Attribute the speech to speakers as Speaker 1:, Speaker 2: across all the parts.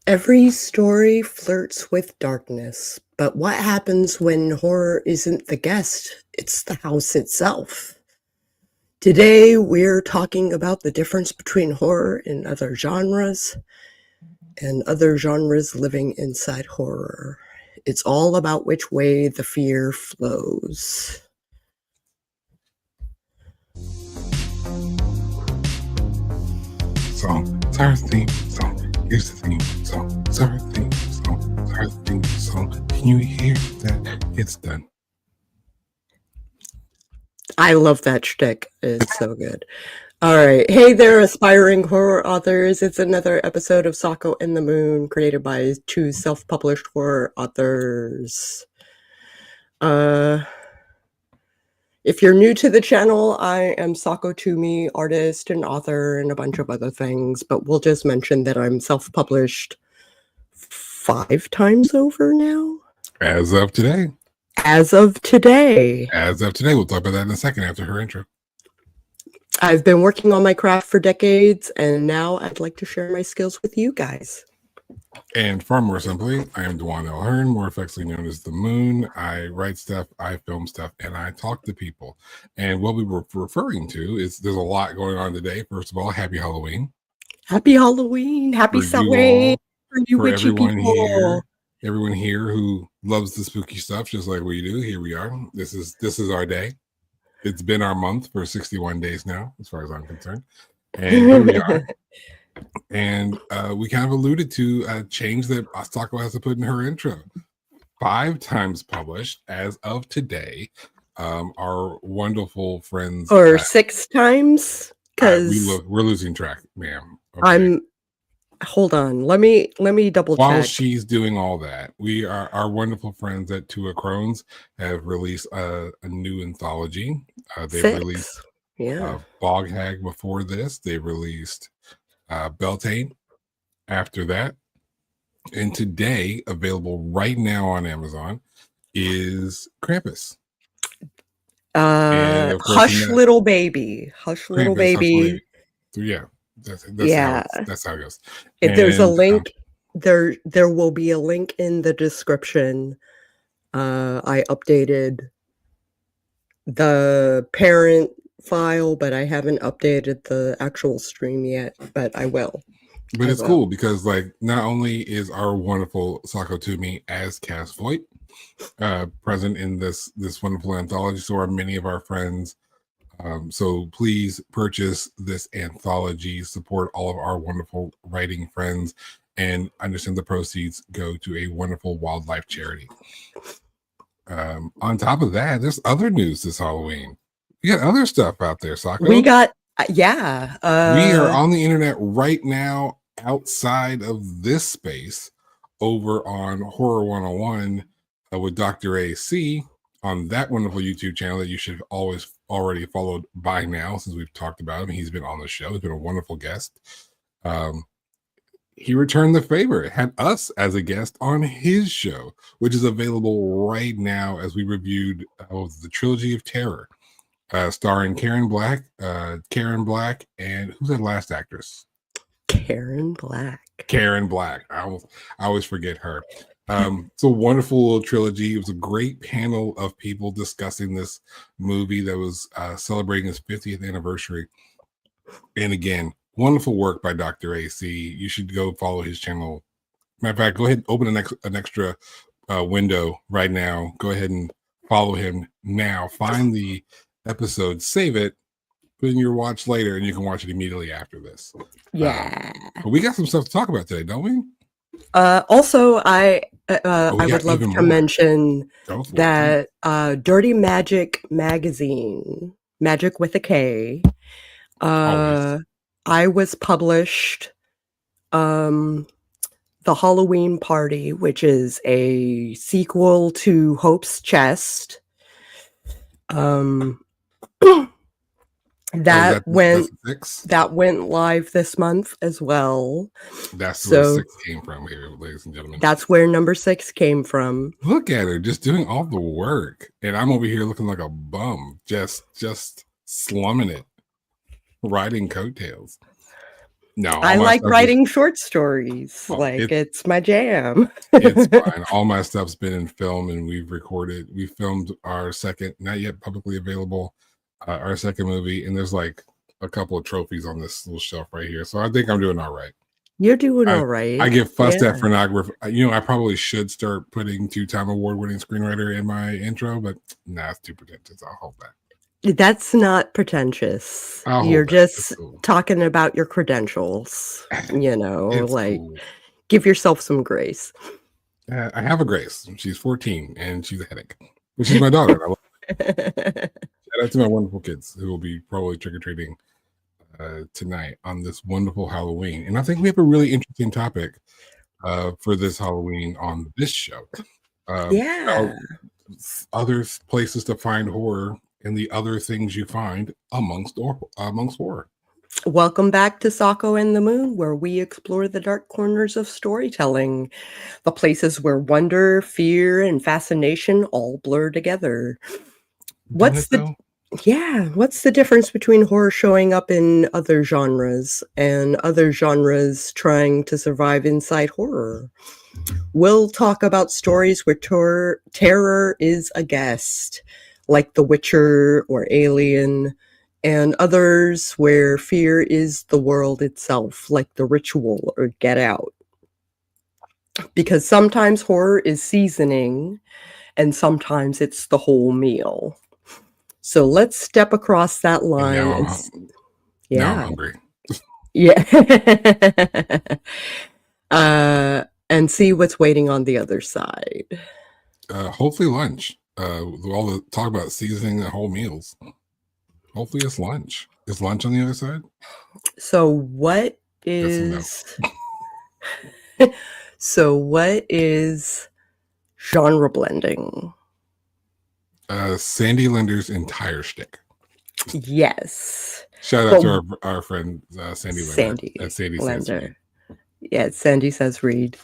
Speaker 1: Every story flirts with darkness, but what happens when horror isn't the guest? It's the house itself. Today, we're talking about the difference between horror and other genres living inside horror. It's all about which way the fear flows.
Speaker 2: Song. It's our theme song. Here's the theme song. It's our theme song. It's our theme song. Can you hear that? It's done.
Speaker 1: I love that shtick. It's so good. All right. Hey there, aspiring horror authors. It's another episode of Sako and the Moon, created by two self-published horror authors. If you're new to the channel, I am Sako Toomey, artist and author and a bunch of other things, but we'll just mention that I'm self-published 5 times over now.
Speaker 2: As of today.
Speaker 1: As of today.
Speaker 2: We'll talk about that in a second after her intro.
Speaker 1: I've been working on my craft for decades, and now I'd like to share my skills with you guys.
Speaker 2: And far more simply, I am Dwan L. Hearn, more affectionately known as The Moon. I write stuff, I film stuff, and I talk to people. And what we were referring to is there's a lot going on today. First of all, happy Halloween.
Speaker 1: Happy Halloween. Happy Sunday for you witchy people.
Speaker 2: Everyone here who loves the spooky stuff, just like we do. Here we are. This is our day. It's been our month for 61 days now, as far as I'm concerned. And here we are. And we kind of alluded to a change that Sako has to put in her intro. 5 times published as of today. Our wonderful friends.
Speaker 1: Or 6 times? Because
Speaker 2: we're losing track, ma'am. Okay.
Speaker 1: Hold on. Let me double check.
Speaker 2: While she's doing all that, our wonderful friends at Tua Crones have released a new anthology. They've released Bog Hag before this. They released Beltane after that. And today, available right now on Amazon, is Krampus.
Speaker 1: Hush Little Baby. Hush Little Baby.
Speaker 2: Yeah. That's how it goes.
Speaker 1: If there's a link, there will be a link in the description. I updated the parent file, but I haven't updated the actual stream yet, but I will.
Speaker 2: But it's cool because, like, not only is our wonderful Sako Toomey as Cass Voight present in this wonderful anthology, so are many of our friends. So please purchase this anthology, support all of our wonderful writing friends, and understand the proceeds go to a wonderful wildlife charity. On top of that, there's other news this Halloween. We got other stuff out there, Sako.
Speaker 1: We got,
Speaker 2: we are on the internet right now outside of this space over on Horror 101 with Dr. AC on that wonderful YouTube channel that you should always already followed by now, since we've talked about him. He's been on the show. He's been a wonderful guest. He returned the favor, had us as a guest on his show, which is available right now as we reviewed the Trilogy of Terror, starring Karen Black, and who's that last actress?
Speaker 1: Karen Black.
Speaker 2: I always forget her. It's a wonderful little trilogy. It was a great panel of people discussing this movie that was celebrating its 50th anniversary. And again, wonderful work by Dr. AC. You should go follow his channel. Matter of fact, go ahead and open an extra window right now. Go ahead and follow him now. Find the episode, save it, put in your watch later, and you can watch it immediately after this.
Speaker 1: Yeah.
Speaker 2: But we got some stuff to talk about today, don't we?
Speaker 1: Also, I would love to mention that Dirty Magic magazine, Magic with a K, I was published The Halloween Party, which is a sequel to Hope's Chest. That went live this month as well.
Speaker 2: That's where 6 came from here, ladies and gentlemen.
Speaker 1: That's where number 6 came from.
Speaker 2: Look at her, just doing all the work. And I'm over here looking like a bum, just slumming it, riding coattails. No,
Speaker 1: I
Speaker 2: all my
Speaker 1: like
Speaker 2: stuff is
Speaker 1: writing short stories.
Speaker 2: oh,
Speaker 1: Like, it's my jam.
Speaker 2: it's fine. All my stuff's been in film, and we filmed our second, not yet publicly available, our second movie, and there's like a couple of trophies on this little shelf right here. So I think I'm doing all right.
Speaker 1: You're doing
Speaker 2: I
Speaker 1: all
Speaker 2: I
Speaker 1: right.
Speaker 2: get fussed at
Speaker 1: Yeah.
Speaker 2: phonographer. I probably should start putting 2-time award-winning screenwriter in my intro, but nah, it's too pretentious. I'll hold that.
Speaker 1: That's not pretentious.
Speaker 2: I'll
Speaker 1: You're
Speaker 2: hold that. It's
Speaker 1: just
Speaker 2: cool.
Speaker 1: talking about your credentials,
Speaker 2: It's
Speaker 1: like,
Speaker 2: cool.
Speaker 1: give yourself some grace.
Speaker 2: I have a Grace. She's 14 and she's a headache. But she's my daughter. And I love Shout out to my wonderful kids who will be probably trick or treating tonight on this wonderful Halloween. And I think we have a really interesting topic for this Halloween on this show.
Speaker 1: Yeah.
Speaker 2: About other places to find horror and the other things you find amongst horror.
Speaker 1: Welcome back to Sako and the Moon, where we explore the dark corners of storytelling, the places where wonder, fear, and fascination all blur together.
Speaker 2: Don't
Speaker 1: What's
Speaker 2: it
Speaker 1: the
Speaker 2: though?
Speaker 1: what's the difference between horror showing up in other genres and other genres trying to survive inside horror? We'll talk about stories where terror is a guest, like The Witcher or Alien, and others where fear is the world itself, like The Ritual or Get Out. Because sometimes horror is seasoning, and sometimes it's the whole meal. So let's step across that
Speaker 2: And
Speaker 1: line
Speaker 2: now
Speaker 1: and
Speaker 2: now I'm
Speaker 1: yeah.
Speaker 2: hungry.
Speaker 1: Yeah. And see what's waiting on the other side.
Speaker 2: Hopefully lunch. With all the talk about seasoning the whole meals. Hopefully it's lunch. Is lunch on the other side?
Speaker 1: So what
Speaker 2: Yes
Speaker 1: is so what is genre blending?
Speaker 2: Sandy Linder's entire shtick.
Speaker 1: Yes.
Speaker 2: Shout out to our friend Sandy Linder.
Speaker 1: Sandy
Speaker 2: Sandy
Speaker 1: Linder.
Speaker 2: Says Read.
Speaker 1: Yeah, Sandy Says Read.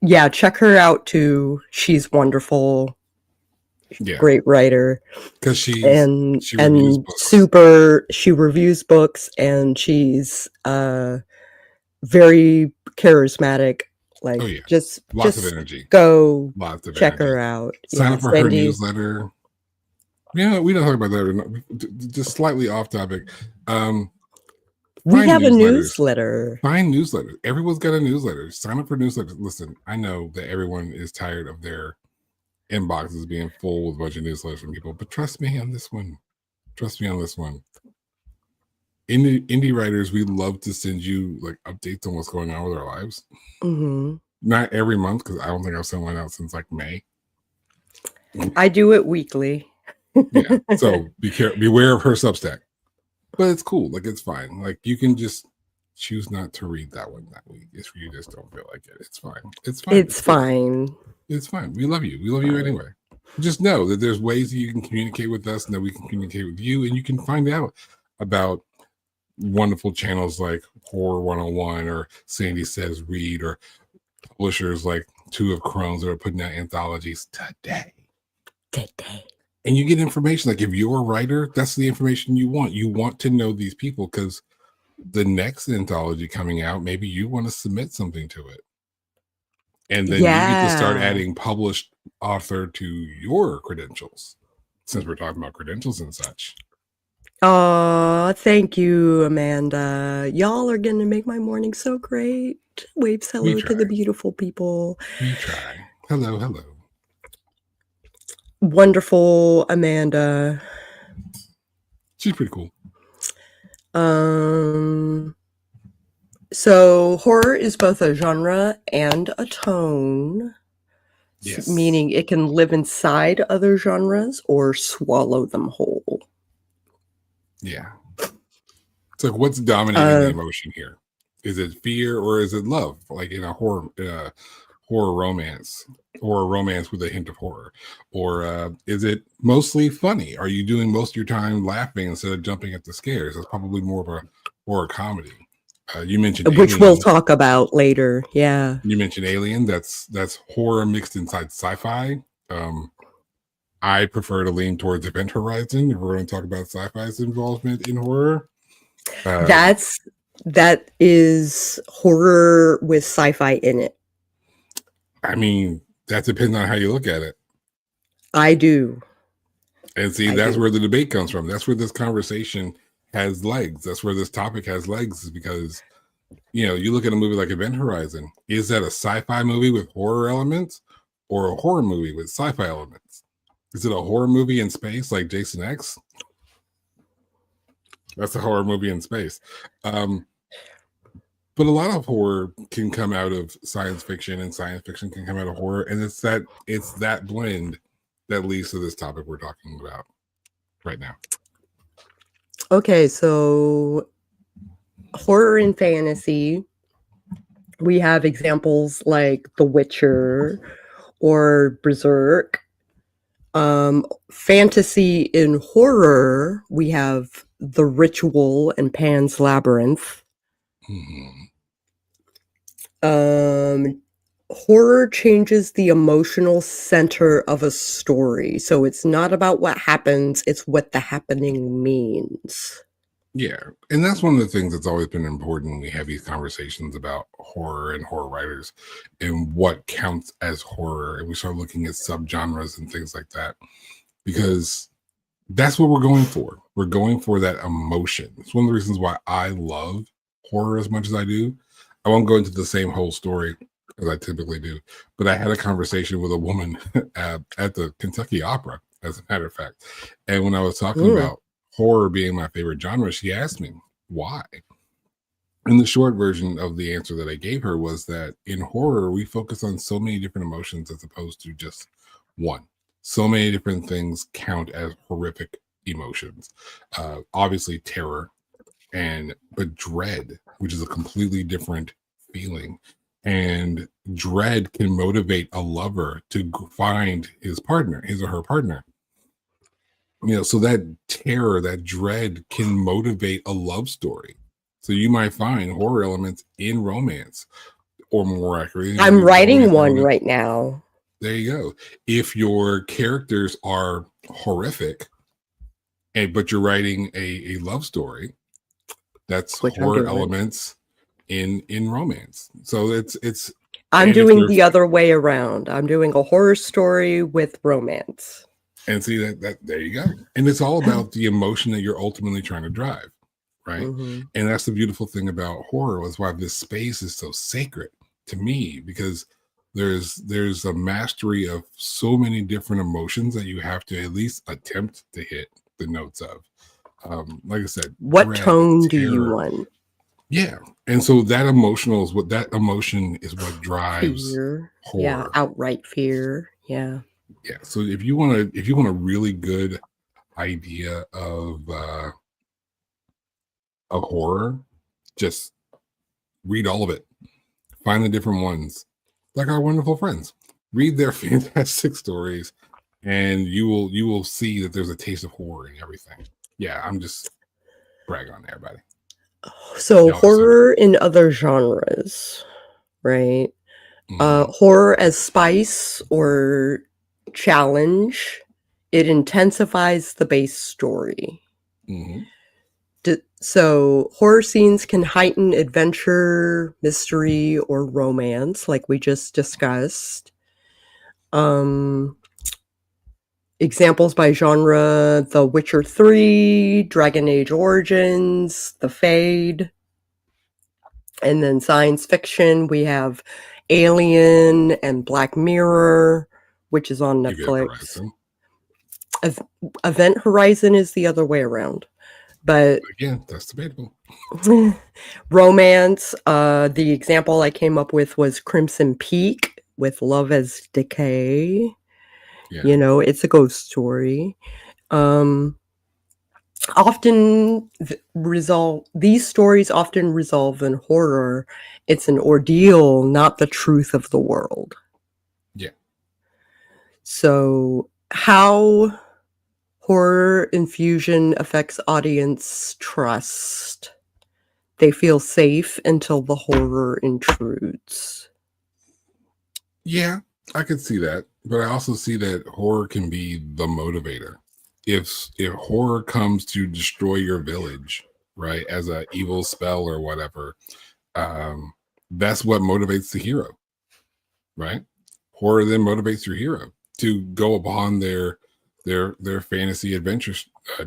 Speaker 1: Yeah, check her out too. She's wonderful.
Speaker 2: Yeah.
Speaker 1: Great writer.
Speaker 2: Because she reviews books.
Speaker 1: She reviews books, and she's very charismatic. Like,
Speaker 2: oh yeah,
Speaker 1: just
Speaker 2: lots of energy.
Speaker 1: Go
Speaker 2: lots of
Speaker 1: check
Speaker 2: energy.
Speaker 1: her out.
Speaker 2: Sign up for her newsletter. Yeah, we don't talk about that. Just slightly off topic.
Speaker 1: We have a newsletter.
Speaker 2: Find newsletters. Everyone's got a newsletter. Sign up for newsletters. Listen, I know that everyone is tired of their inboxes being full with a bunch of newsletters from people, but trust me on this one. Trust me on this one. Indie writers, we love to send you like updates on what's going on with our lives.
Speaker 1: Mm-hmm.
Speaker 2: Not every month, because I don't think I've sent one out since like May.
Speaker 1: I do it weekly.
Speaker 2: Yeah, so beware of her Substack. But it's cool. Like, it's fine. Like, you can just choose not to read that one that week if you just don't feel like it. It's fine. It's fine.
Speaker 1: It's fine.
Speaker 2: It's fine. We love you. We love you anyway. Just know that there's ways that you can communicate with us and that we can communicate with you, and you can find out about wonderful channels like Horror 101 or Sandy Says Read, or publishers like Two of Crohn's that are putting out anthologies today. And you get information. Like, if you're a writer, that's the information you want. You want to know these people, because the next anthology coming out, maybe you want to submit something to it. And then you get to start adding published author to your credentials, since we're talking about credentials and such.
Speaker 1: Oh, thank you, Amanda. Y'all are going to make my morning so great. Waves hello to the beautiful people.
Speaker 2: We try. Hello, hello.
Speaker 1: Wonderful Amanda.
Speaker 2: She's pretty cool.
Speaker 1: So horror is both a genre and a tone.
Speaker 2: Yes.
Speaker 1: Meaning it can live inside other genres or swallow them whole.
Speaker 2: Yeah. It's like, what's dominating the emotion here? Is it fear or is it love? Like in a horror romance, or a romance with a hint of horror? Or is it mostly funny? Are you doing most of your time laughing instead of jumping at the scares? It's probably more of a horror comedy. You mentioned
Speaker 1: which
Speaker 2: Alien.
Speaker 1: We'll talk about later. Yeah.
Speaker 2: You mentioned Alien. That's horror mixed inside sci-fi. I prefer to lean towards Event Horizon if we're going to talk about sci-fi's involvement in horror. Um,
Speaker 1: That is horror with sci-fi in it.
Speaker 2: I mean, that depends on how you look at it.
Speaker 1: I do.
Speaker 2: And see,
Speaker 1: I
Speaker 2: that's
Speaker 1: do.
Speaker 2: where the debate comes from. That's where this conversation has legs. That's where this topic has legs, is because, you look at a movie like Event Horizon. Is that a sci-fi movie with horror elements or a horror movie with sci-fi elements? Is it a horror movie in space like Jason X? That's a horror movie in space. But a lot of horror can come out of science fiction, and science fiction can come out of horror. And it's that blend that leads to this topic we're talking about right now.
Speaker 1: Okay, so horror and fantasy, we have examples like The Witcher or Berserk. Fantasy in horror, we have The Ritual and Pan's Labyrinth. Horror changes the emotional center of a story. So it's not about what happens, it's what the happening means.
Speaker 2: Yeah. And that's one of the things that's always been important when we have these conversations about horror and horror writers and what counts as horror. And we start looking at subgenres and things like that, because that's what we're going for. We're going for that emotion. It's one of the reasons why I love horror as much as I do. I won't go into the same whole story as I typically do, but I had a conversation with a woman at the Kentucky Opera, as a matter of fact. And when I was talking about horror being my favorite genre, she asked me why. And the short version of the answer that I gave her was that in horror, we focus on so many different emotions as opposed to just one. So many different things count as horrific emotions. Obviously, terror, but dread, which is a completely different feeling. And dread can motivate a lover to find his or her partner. So that terror, that dread can motivate a love story. So you might find horror elements in romance, or more accurately,
Speaker 1: I'm writing one right now.
Speaker 2: There you go. If your characters are horrific, but you're writing a love story, that's horror elements in romance. So it's
Speaker 1: I'm doing the other way around. I'm doing a horror story with romance.
Speaker 2: And see that there you go. And it's all about the emotion that you're ultimately trying to drive, right? Mm-hmm. And that's the beautiful thing about horror, is why this space is so sacred to me, because there's a mastery of so many different emotions that you have to at least attempt to hit the notes of. Like I said,
Speaker 1: what tone do you want?
Speaker 2: Yeah. And so that emotion is what drives
Speaker 1: fear.
Speaker 2: Horror.
Speaker 1: Yeah, outright fear. Yeah.
Speaker 2: Yeah. So if you want a really good idea of horror, just read all of it. Find the different ones, like our wonderful friends. Read their fantastic stories, and you will see that there's a taste of horror in everything. Yeah, I'm just brag on everybody.
Speaker 1: So horror in other genres, right? Mm-hmm. Horror as spice or challenge, it intensifies the base story. Mm-hmm. So horror scenes can heighten adventure, mystery, or romance, like we just discussed. Examples by genre: The Witcher 3, Dragon Age Origins, The Fade. And then science fiction, we have Alien and Black Mirror, which is on Netflix. Event Horizon is the other way around. But
Speaker 2: again, that's debatable.
Speaker 1: Romance, the example I came up with was Crimson Peak with Love as Decay. Yeah. It's a ghost story. These stories often resolve in horror. It's an ordeal, not the truth of the world.
Speaker 2: Yeah.
Speaker 1: So how horror infusion affects audience trust. They feel safe until the horror intrudes.
Speaker 2: Yeah, I could see that. But I also see that horror can be the motivator. If horror comes to destroy your village, right? As a evil spell or whatever. That's what motivates the hero, right? Horror then motivates your hero to go upon their fantasy adventure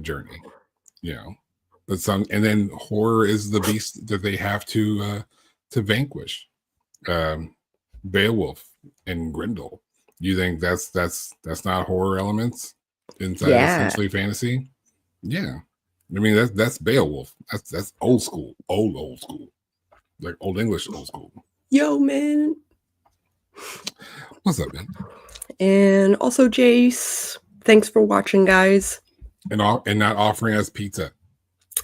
Speaker 2: journey, you know. But some, and then horror is the beast that they have to vanquish. Beowulf and Grendel. You think that's not horror elements inside
Speaker 1: Yeah.
Speaker 2: essentially fantasy? Yeah, I mean that's Beowulf. That's old school, old school, like old English old school.
Speaker 1: Yo, man.
Speaker 2: What's up, man?
Speaker 1: And also, Jace, thanks for watching, guys.
Speaker 2: And not offering us pizza.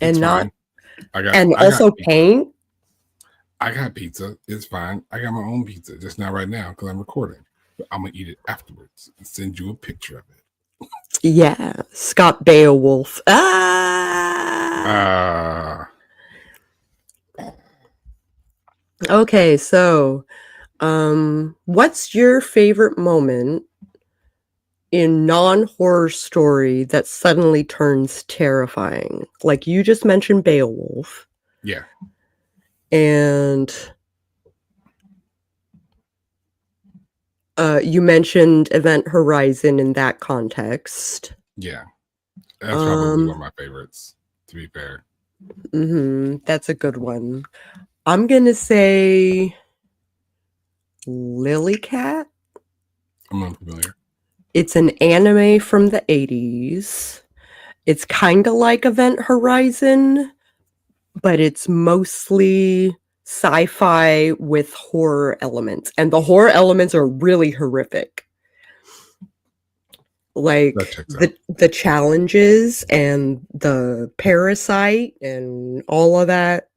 Speaker 1: And
Speaker 2: it's
Speaker 1: not
Speaker 2: fine. I got
Speaker 1: paint.
Speaker 2: I got pizza. It's fine. I got my own pizza, just not right now because I'm recording. But I'm gonna eat it afterwards and send you a picture of it.
Speaker 1: Yeah, Scott Beowulf. Ah. Okay, so, what's your favorite moment in non-horror story that suddenly turns terrifying? Like you just mentioned Beowulf.
Speaker 2: Yeah.
Speaker 1: And you mentioned Event Horizon in that context.
Speaker 2: Yeah. That's probably one of my favorites, to be fair.
Speaker 1: That's a good one. I'm going to say Lily Cat.
Speaker 2: I'm unfamiliar.
Speaker 1: It's an anime from the 80s. It's kind of like Event Horizon, but it's mostly sci-fi with horror elements. And the horror elements are really horrific. Like the challenges and the parasite and all of that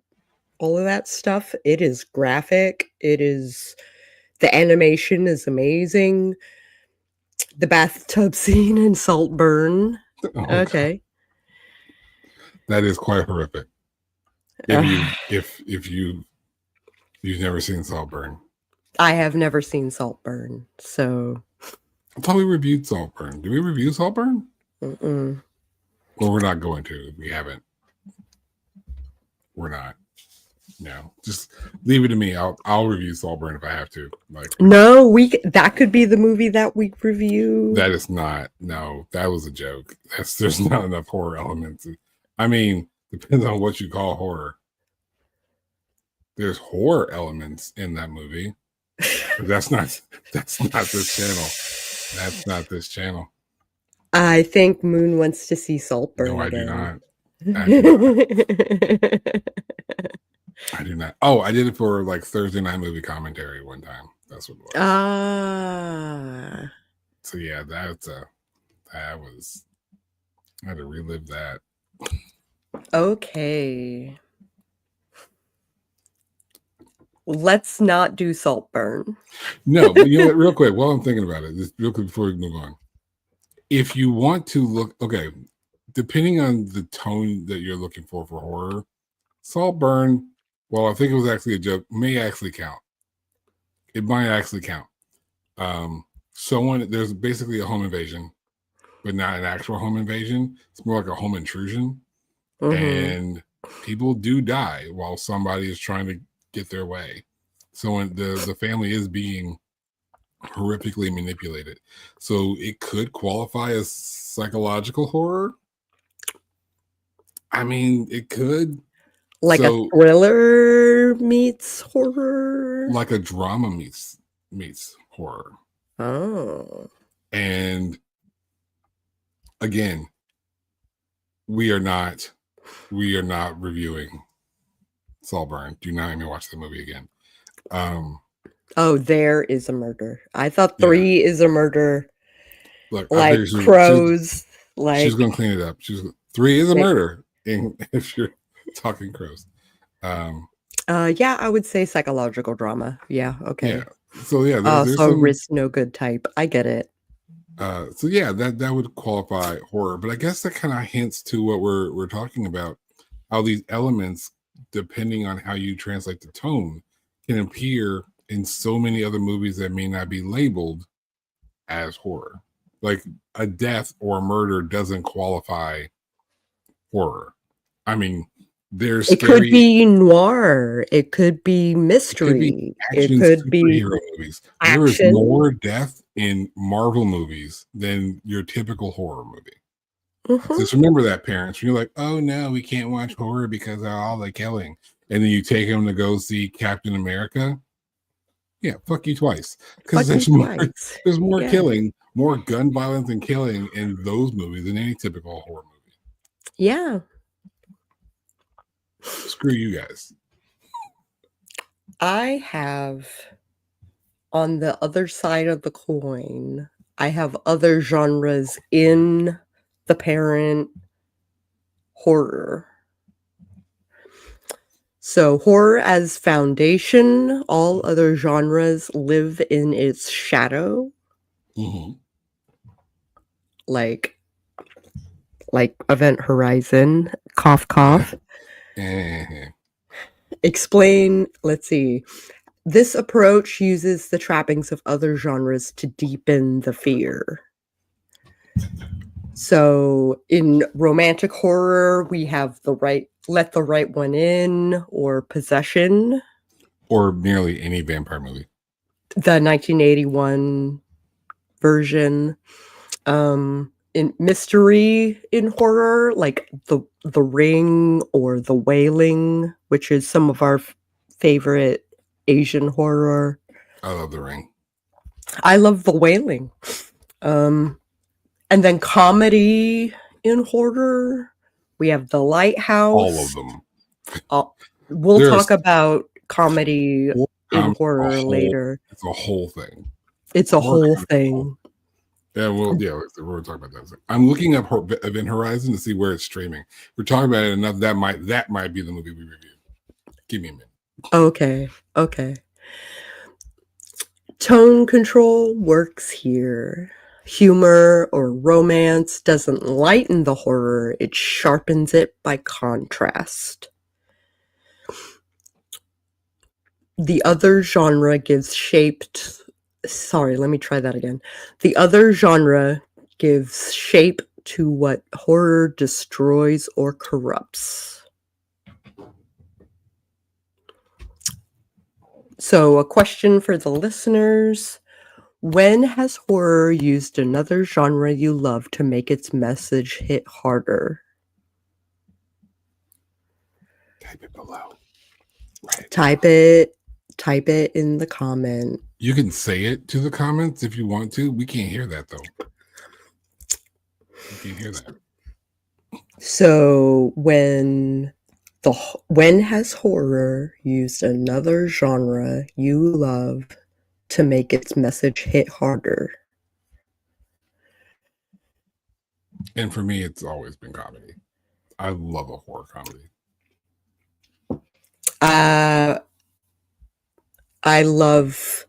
Speaker 1: stuff. It is graphic. The animation is amazing. The bathtub scene in Saltburn. Oh, okay.
Speaker 2: That is quite horrific. If you've never seen Saltburn.
Speaker 1: I have never seen Saltburn, so
Speaker 2: I thought we reviewed Saltburn. Did we review Saltburn?
Speaker 1: Mm-mm.
Speaker 2: Well, we're not going to. We haven't. We're not. No, just leave it to me. I'll review Saltburn if I have to. Like,
Speaker 1: no, that could be the movie that we review.
Speaker 2: That is not. No, that was a joke. There's not enough horror elements. I mean, depends on what you call horror. There's horror elements in that movie. But that's not this channel. That's not this channel.
Speaker 1: I think Moon wants to see Saltburn.
Speaker 2: No, I do not. I do not. Oh, I did it for like Thursday night movie commentary one time. That's what it was. So yeah, I had to relive that.
Speaker 1: Okay. Let's not do Saltburn.
Speaker 2: No, but you know what, real quick, while I'm thinking about it, just real quick before we move on. If you want to look, okay, depending on the tone that you're looking for horror, Saltburn, well, I think it was actually a joke, may actually count. It might actually count. There's basically a home invasion, but not an actual home invasion. It's more like a home intrusion. And people do die while somebody is trying to get their way. So when the family is being horrifically manipulated. So it could qualify as psychological horror. I mean, it could.
Speaker 1: Like a thriller meets horror?
Speaker 2: Like a drama meets horror.
Speaker 1: Oh.
Speaker 2: And again, we are not reviewing Saltburn. Do not even watch the movie again.
Speaker 1: Oh, there is a murder. I thought 3 is a murder.
Speaker 2: Look,
Speaker 1: like crows.
Speaker 2: She's gonna clean it up. 3 is a murder. If you're talking crows.
Speaker 1: Yeah, I would say psychological drama. Yeah, okay.
Speaker 2: Yeah. So yeah,
Speaker 1: there's some risk no good type. I get it.
Speaker 2: So yeah, that would qualify horror, but I guess that kind of hints to what we're talking about, how these elements, depending on how you translate the tone, can appear in so many other movies that may not be labeled as horror. Like a death or a murder doesn't qualify horror. I mean, They're
Speaker 1: It could
Speaker 2: scary.
Speaker 1: be noir. It could be
Speaker 2: It could be
Speaker 1: mystery. It
Speaker 2: action
Speaker 1: could be
Speaker 2: superhero movies. There is
Speaker 1: action.
Speaker 2: more death in Marvel movies than your typical horror movie.
Speaker 1: Mhm.
Speaker 2: Just remember that, parents. You're like, oh no, we can't watch horror because of all the killing. And then you take them to go see Captain America. Yeah, fuck you twice. Because
Speaker 1: Fuck you twice.
Speaker 2: there's more
Speaker 1: Yeah.
Speaker 2: killing, more gun violence and killing in those movies than any typical horror movie.
Speaker 1: Yeah.
Speaker 2: Screw you guys.
Speaker 1: I have, on the other side of the coin, I have other genres in the parent horror. So horror as foundation, all other genres live in its shadow.
Speaker 2: Mm-hmm.
Speaker 1: Like Event Horizon, cough cough. Explain, let's see. This approach uses the trappings of other genres to deepen the fear. So in romantic horror, we have Let the Right One In, or Possession.
Speaker 2: Or nearly any vampire movie.
Speaker 1: The 1981 version. In mystery in horror, like the Ring or The Wailing, which is some of our favorite Asian horror.
Speaker 2: I love The Ring.
Speaker 1: I love The Wailing. And then comedy in horror, we have The Lighthouse.
Speaker 2: All of them.
Speaker 1: We'll talk about comedy in horror later.
Speaker 2: It's a whole thing.
Speaker 1: It's a whole thing.
Speaker 2: Yeah, well, yeah, we're talking about that. I'm looking up Event Horizon to see where it's streaming. We're talking about it enough that might be the movie we reviewed. Give me a minute.
Speaker 1: Okay. Tone control works here. Humor or romance doesn't lighten the horror, it sharpens it by contrast. The other genre gives shape The other genre gives shape to what horror destroys or corrupts. So, a question for the listeners. When has horror used another genre you love to make its message hit harder?
Speaker 2: Type it below.
Speaker 1: Type it in the comment.
Speaker 2: You can say it to the comments if you want to. We can't hear that though. We can't hear that.
Speaker 1: So when has horror used another genre you love to make its message hit harder?
Speaker 2: And for me, it's always been comedy. I love a horror comedy.
Speaker 1: I love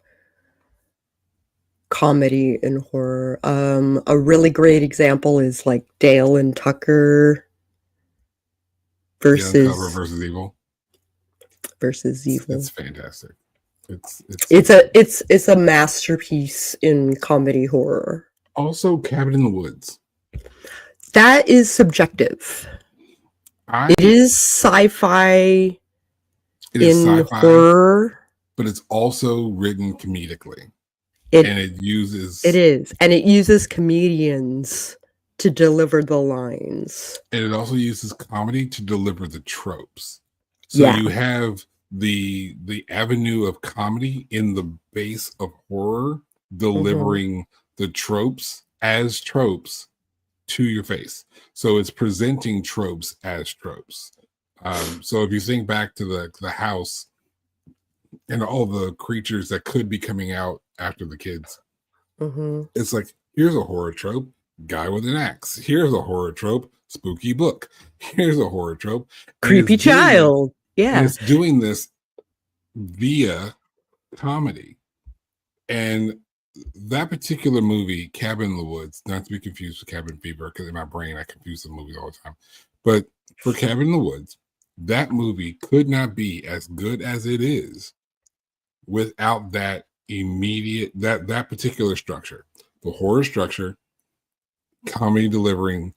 Speaker 1: comedy and horror. A really great example is like Dale and Tucker versus
Speaker 2: Evil.
Speaker 1: It's
Speaker 2: fantastic.
Speaker 1: It's a masterpiece in comedy horror.
Speaker 2: Also, Cabin in the Woods.
Speaker 1: That is subjective. It is sci-fi in horror,
Speaker 2: but it's also written comedically. It uses
Speaker 1: comedians to deliver the lines.
Speaker 2: And it also uses comedy to deliver the tropes. So you have the avenue of comedy in the base of horror, delivering the tropes as tropes to your face. So it's presenting tropes as tropes. So if you think back to the house and all the creatures that could be coming out after the kids, it's like, here's a horror trope, guy with an axe. Here's a horror trope, spooky book. Here's a horror trope,
Speaker 1: creepy child.
Speaker 2: And it's doing this via comedy. And that particular movie, Cabin in the Woods, not to be confused with Cabin Fever, because in my brain I confuse the movies all the time. But for Cabin in the Woods, that movie could not be as good as it is without that immediate, that particular structure. The horror structure, comedy delivering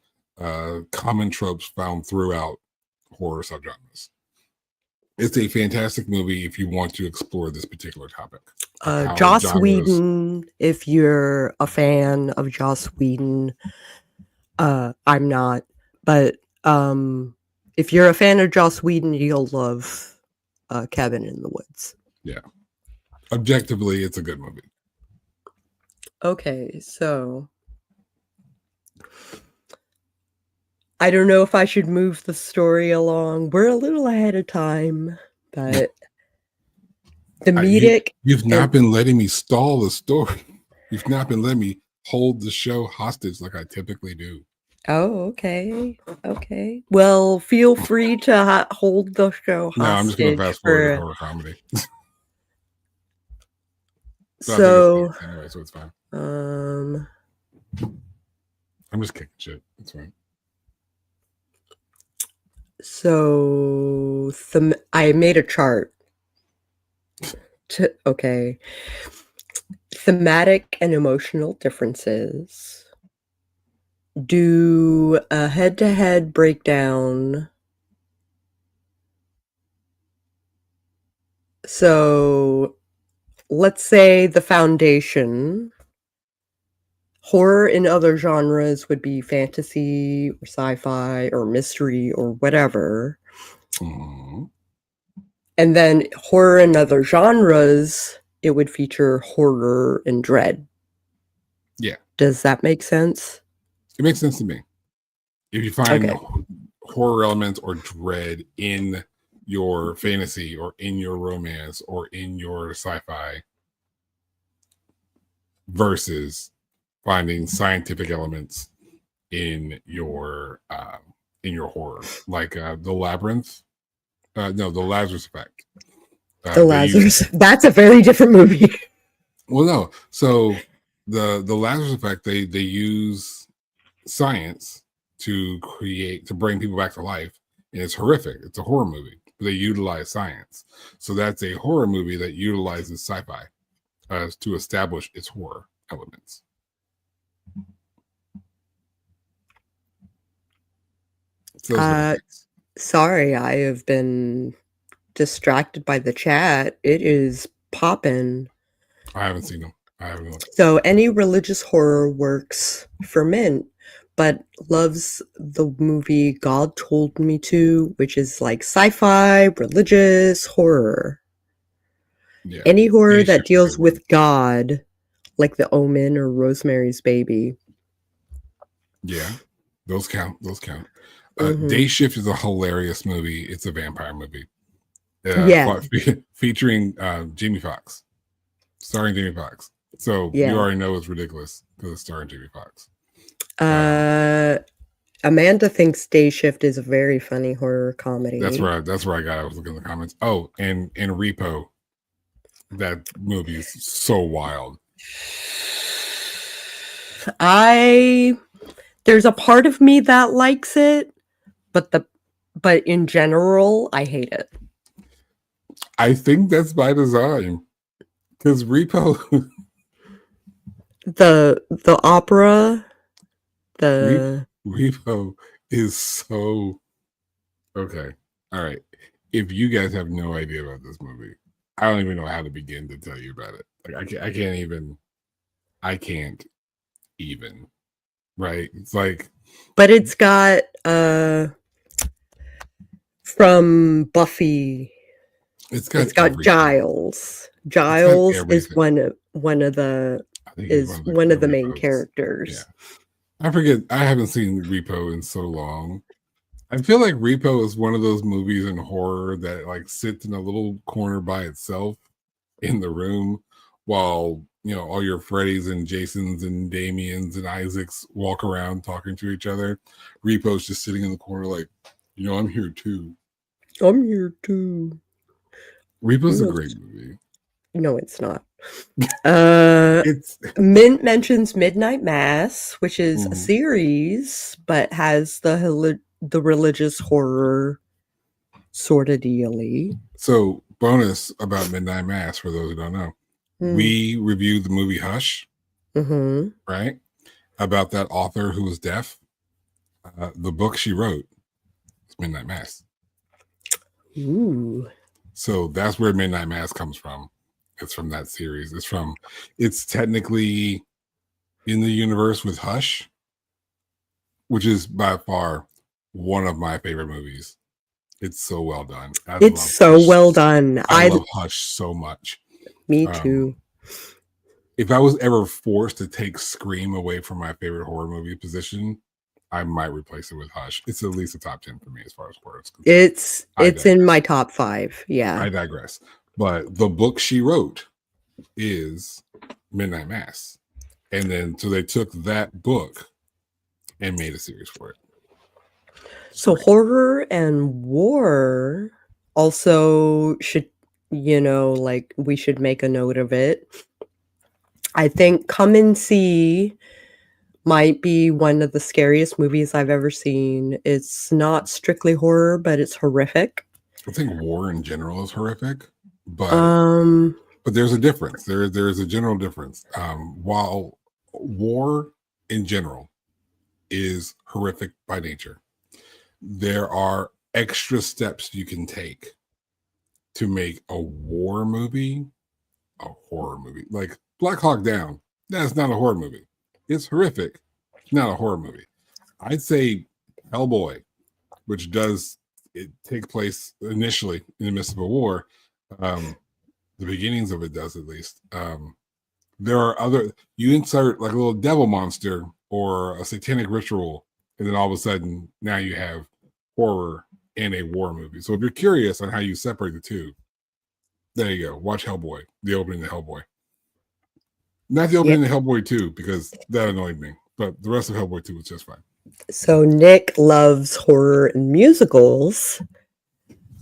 Speaker 2: common tropes found throughout horror subgenres. It's a fantastic movie if you want to explore this particular topic.
Speaker 1: Joss Whedon, if you're a fan of Joss Whedon, I'm not, but if you're a fan of Joss Whedon, you'll love Cabin in the Woods.
Speaker 2: Yeah. Objectively, it's a good movie.
Speaker 1: Okay, so I don't know if I should move the story along. We're a little ahead of time, but the comedic...
Speaker 2: You've not been letting me stall the story. You've not been letting me hold the show hostage like I typically do.
Speaker 1: Oh, okay. Okay. Well, feel free to hold the show hostage.
Speaker 2: No, I'm just going to fast forward to horror comedy.
Speaker 1: So
Speaker 2: anyway, so it's fine.
Speaker 1: I'm
Speaker 2: just kicking shit. It's fine.
Speaker 1: So I made a chart. Okay. Thematic and emotional differences. Do a head-to-head breakdown. So let's say the foundation. Horror in other genres would be fantasy or sci-fi or mystery or whatever.
Speaker 2: Mm-hmm.
Speaker 1: And then horror in other genres, it would feature horror and dread.
Speaker 2: Yeah.
Speaker 1: Does that make sense?
Speaker 2: It makes sense to me. If you find horror elements or dread in your fantasy or in your romance or in your sci-fi versus finding scientific elements in your horror, like the Labyrinth. The Lazarus Effect.
Speaker 1: The Lazarus. That's a very different movie.
Speaker 2: Well, no. So the Lazarus Effect, they use science to bring people back to life, and it's horrific. It's a horror movie, but they utilize science. So that's a horror movie that utilizes sci-fi to establish its horror elements.
Speaker 1: Sorry, I have been distracted by the chat. It is poppin'.
Speaker 2: I haven't seen them. I haven't looked.
Speaker 1: So any religious horror works for Mint, but loves the movie God Told Me To, which is like sci-fi, religious horror. Yeah. Any horror that deals with God, like The Omen or Rosemary's Baby.
Speaker 2: Yeah, those count. Day Shift is a hilarious movie. It's a vampire movie. Featuring Jamie Foxx, starring Jamie Foxx. So you already know it's ridiculous because it's starring Jamie Foxx.
Speaker 1: Amanda thinks Day Shift is a very funny horror comedy.
Speaker 2: That's where I got. I was looking in the comments. Oh, and Repo. That movie is so wild.
Speaker 1: There's a part of me that likes it, but in general, I hate it.
Speaker 2: I think that's by design, because Repo,
Speaker 1: the opera,
Speaker 2: Repo is so okay. All right, if you guys have no idea about this movie, I don't even know how to begin to tell you about it. Like I can't even. Right? It's like,
Speaker 1: but it's got from Buffy. It's got Giles. Giles is one of the main characters.
Speaker 2: Yeah. I forget. I haven't seen Repo in so long. I feel like Repo is one of those movies in horror that like sits in a little corner by itself in the room while all your Freddys and Jasons and Damians and Isaacs walk around talking to each other. Repo's just sitting in the corner like, I'm here too.
Speaker 1: I'm here too.
Speaker 2: Repo's a great movie.
Speaker 1: No, it's not. Mint mentions Midnight Mass, which is a series, but has the religious horror sort of dealy.
Speaker 2: So, bonus about Midnight Mass for those who don't know. We reviewed the movie Hush, right? About that author who was deaf. The book she wrote is Midnight Mass.
Speaker 1: Ooh.
Speaker 2: So that's where Midnight Mass comes from. It's from that series. It's technically in the universe with Hush, which is by far one of my favorite movies. It's so well done.
Speaker 1: It's so well done.
Speaker 2: I love Hush so much.
Speaker 1: Me too.
Speaker 2: If I was ever forced to take Scream away from my favorite horror movie position, I might replace it with Hush. It's at least a top 10 for me as far as horror is concerned.
Speaker 1: It's in my top 5. Yeah.
Speaker 2: I digress. But the book she wrote is Midnight Mass. And then so they took that book and made a series for it.
Speaker 1: So horror and war also should, like we should make a note of it. I think Come and See might be one of the scariest movies I've ever seen. It's not strictly horror, but it's horrific.
Speaker 2: I think war in general is horrific, but there's a difference. There is a general difference. While war in general is horrific by nature, there are extra steps you can take to make a war movie a horror movie. Like Black Hawk Down, that's not a horror movie. It's horrific, not a horror movie. I'd say Hellboy, which take place initially in the midst of a war. The beginnings of it does, at least. There are you insert like a little devil monster or a satanic ritual, and then all of a sudden now you have horror in a war movie. So if you're curious on how you separate the two, there you go. Watch Hellboy, the opening of Hellboy. Not the opening of Hellboy 2, because that annoyed me, but the rest of Hellboy 2 was just fine.
Speaker 1: So Nick loves horror and musicals.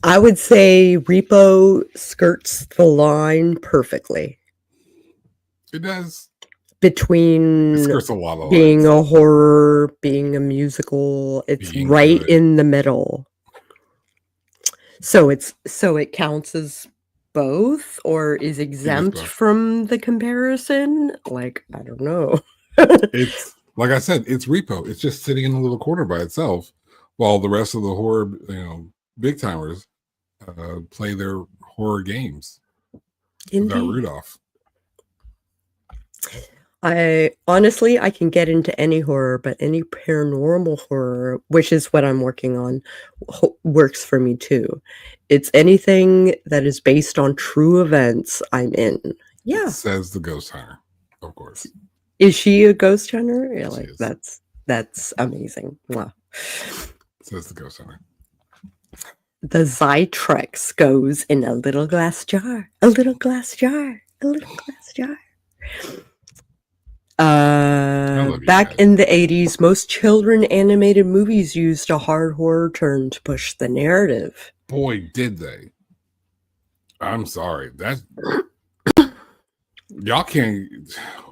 Speaker 1: I would say Repo skirts the line perfectly.
Speaker 2: It does.
Speaker 1: Between
Speaker 2: it skirts a lot of
Speaker 1: being
Speaker 2: lines.
Speaker 1: A horror, being a musical, it's being right good. In the middle. So it counts as both, or is exempt from the comparison? Like, I don't know.
Speaker 2: It's like I said, it's Repo. It's just sitting in a little corner by itself, while the rest of the horror, big timers play their horror games.
Speaker 1: Indeed.
Speaker 2: Without Rudolph.
Speaker 1: I can get into any horror, but any paranormal horror, which is what I'm working on, works for me too. It's anything that is based on true events, I'm in. Yeah.
Speaker 2: Says the ghost hunter, of course.
Speaker 1: Is she a ghost hunter? Yeah, like that's amazing. Wow.
Speaker 2: Says the ghost hunter.
Speaker 1: The Zytrex goes in a little glass jar. A little glass jar. A little glass jar. Back in the 80s, most children animated movies used a hard horror turn to push the narrative.
Speaker 2: Boy, did they. I'm sorry. Y'all can't.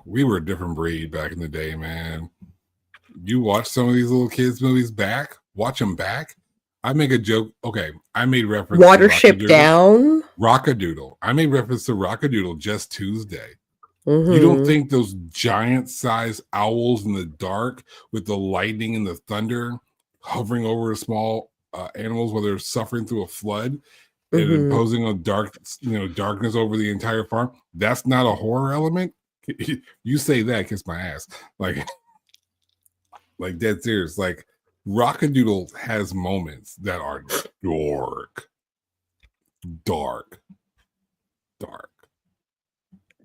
Speaker 2: We were a different breed back in the day, man. You watch some of these little kids' movies back, watch them back. I make a joke. Okay, I made reference
Speaker 1: Watership Down.
Speaker 2: Rockadoodle. I made reference to Rockadoodle just Tuesday. Mm-hmm. You don't think those giant-sized owls in the dark with the lightning and the thunder hovering over small animals while they're suffering through a flood and imposing a darkness over the entire farm? That's not a horror element. You say that, kiss my ass. Like dead serious. Like Rockadoodle has moments that are dark.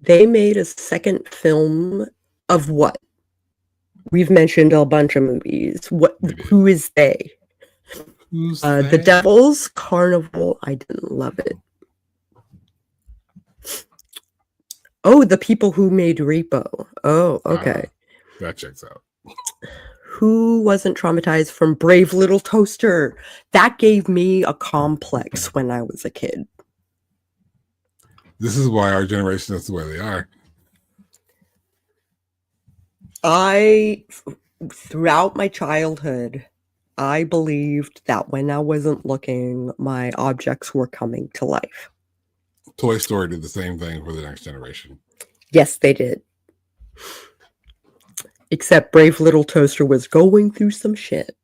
Speaker 1: They made a second film of what? We've mentioned a bunch of movies. Who is they?
Speaker 2: Who's
Speaker 1: The Devil's Carnival. I didn't love it. Oh, the people who made Repo. Oh, okay.
Speaker 2: That checks out.
Speaker 1: Who wasn't traumatized from Brave Little Toaster? That gave me a complex when I was a kid.
Speaker 2: This is why our generation is the way they are.
Speaker 1: Throughout my childhood, I believed that when I wasn't looking, my objects were coming to life.
Speaker 2: Toy Story did the same thing for the next generation.
Speaker 1: Yes, they did. Except Brave Little Toaster was going through some shit.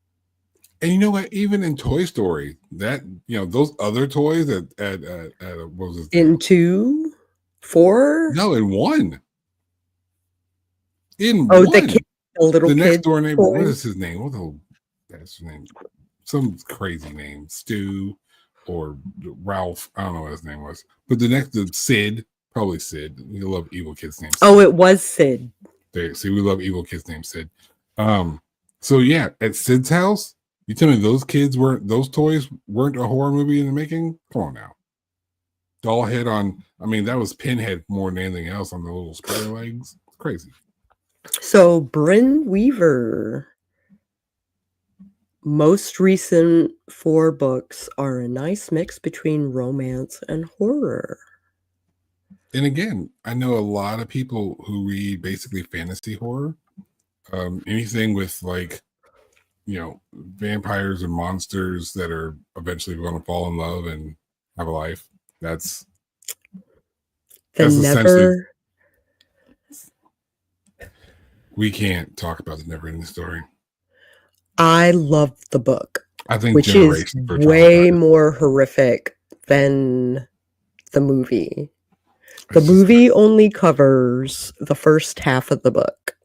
Speaker 2: And you know what? Even in Toy Story, that those other toys at what was it?
Speaker 1: In 2, 4?
Speaker 2: No, in one. In
Speaker 1: Oh,
Speaker 2: one.
Speaker 1: the little
Speaker 2: The next
Speaker 1: kid
Speaker 2: door neighbor. What
Speaker 1: toys.
Speaker 2: is his name? That's his name. Some crazy name, Stu or Ralph. I don't know what his name was. But the Sid, probably Sid. We love evil kids named Sid.
Speaker 1: Oh, it was Sid.
Speaker 2: See, we love evil kids named Sid. So yeah, at Sid's house, you tell me those toys weren't a horror movie in the making? Come on now. Dollhead on, I mean, that was Pinhead more than anything else on the little spider legs. It's crazy.
Speaker 1: So Bryn Weaver. Most recent 4 books are a nice mix between romance and horror.
Speaker 2: And again, I know a lot of people who read basically fantasy horror. Anything with vampires and monsters that are eventually going to fall in love and have a life. That's essentially. We can't talk about the never-ending story.
Speaker 1: I love the book.
Speaker 2: I think
Speaker 1: which is way more horrific than the movie. The movie only covers the first half of the book.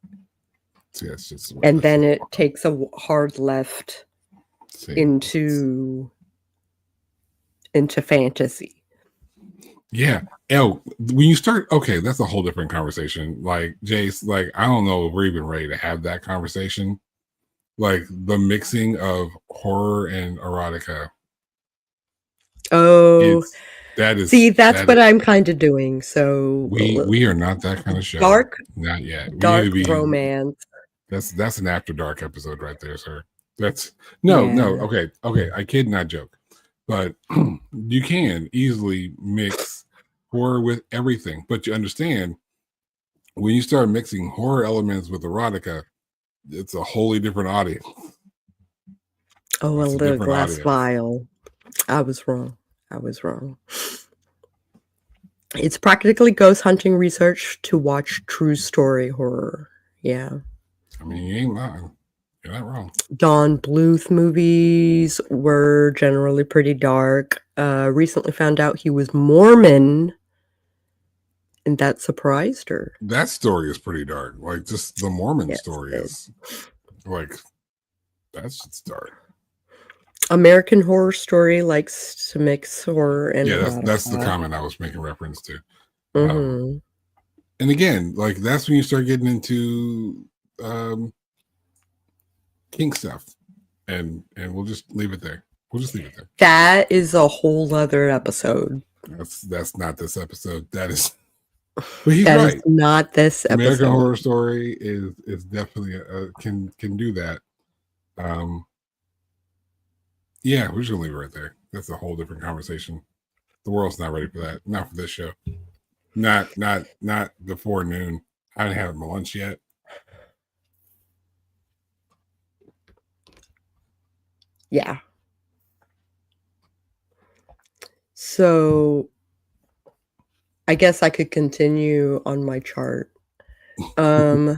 Speaker 2: See, that's just
Speaker 1: and then it takes a hard left into fantasy.
Speaker 2: Yeah. Oh, when you start, okay, that's a whole different conversation. Like, Jace, like, I don't know if we're even ready to have that conversation. Like, the mixing of horror and erotica.
Speaker 1: Oh, that's what I'm kind of doing. So
Speaker 2: we are not that kind of show.
Speaker 1: Dark,
Speaker 2: not yet.
Speaker 1: Dark romance.
Speaker 2: That's an after dark episode right there, sir. That's no. Okay. I kid, not joke. But you can easily mix horror with everything. But you understand, when you start mixing horror elements with erotica, it's a wholly different audience.
Speaker 1: Oh, a little glass vial. I was wrong. It's practically ghost hunting research to watch true story horror. Yeah.
Speaker 2: I mean, you ain't lying. You're not wrong.
Speaker 1: Don Bluth movies were generally pretty dark. Recently found out he was Mormon, and that surprised her.
Speaker 2: That story is pretty dark. Like, just the Mormon story is like, that's dark.
Speaker 1: American Horror Story likes to mix horror and
Speaker 2: that's the comment I was making reference to.
Speaker 1: Mm-hmm.
Speaker 2: And again, like, that's when you start getting into kink stuff, and we'll just leave it there.
Speaker 1: That is a whole other episode.
Speaker 2: That's not this episode. That is. But he's
Speaker 1: that
Speaker 2: right.
Speaker 1: Is not this episode.
Speaker 2: American Horror Story is definitely can do that. Yeah, we're just gonna leave it right there. That's a whole different conversation. The world's not ready for that. Not for this show. Not before noon. I haven't had my lunch yet.
Speaker 1: Yeah. So I guess I could continue on my chart. So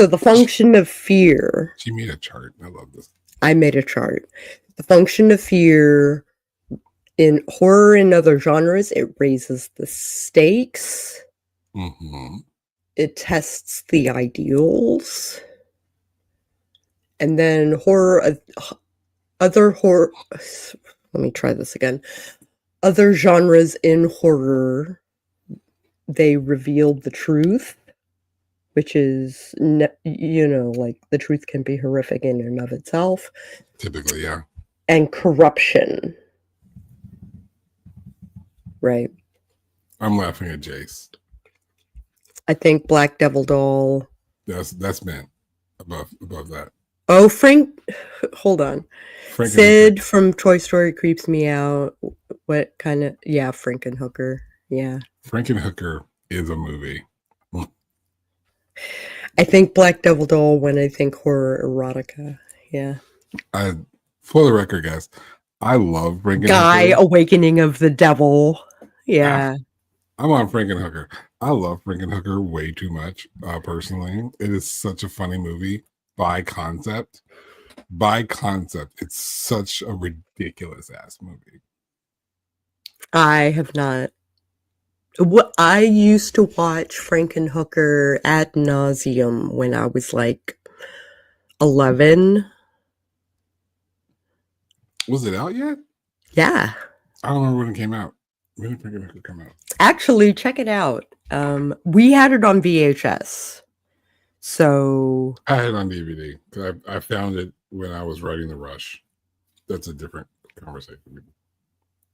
Speaker 1: the function of fear.
Speaker 2: She made a chart. I love this.
Speaker 1: I made a chart. The function of fear in horror and other genres, it raises the stakes.
Speaker 2: Mm-hmm.
Speaker 1: It tests the ideals. And then other horror, let me try this again. Other genres in horror, they reveal the truth, which is, like, the truth can be horrific in and of itself.
Speaker 2: Typically, yeah.
Speaker 1: And corruption. Right.
Speaker 2: I'm laughing at Jace.
Speaker 1: I think Black Devil Doll.
Speaker 2: That's meant above that.
Speaker 1: Oh, hold on. Sid from Toy Story creeps me out. What kind of? Yeah, Frankenhooker. Yeah.
Speaker 2: Frankenhooker is a movie.
Speaker 1: I think Black Devil Doll when I think horror erotica. Yeah.
Speaker 2: For the record, guys, I love Frankenhooker.
Speaker 1: Guy Awakening of the Devil. Yeah.
Speaker 2: I'm on Frankenhooker. I love Frankenhooker way too much, personally. It is such a funny movie by concept. by concept, it's such a ridiculous ass movie.
Speaker 1: I have not. What I used to watch Frankenhooker ad nauseum when I was like 11.
Speaker 2: Was it out yet?
Speaker 1: Yeah.
Speaker 2: I don't remember when it came out. When did Frankenhooker come out?
Speaker 1: Actually, check it out. We had it on VHS. So
Speaker 2: I had it on DVD because I found it when I was writing The Rush. That's a different conversation.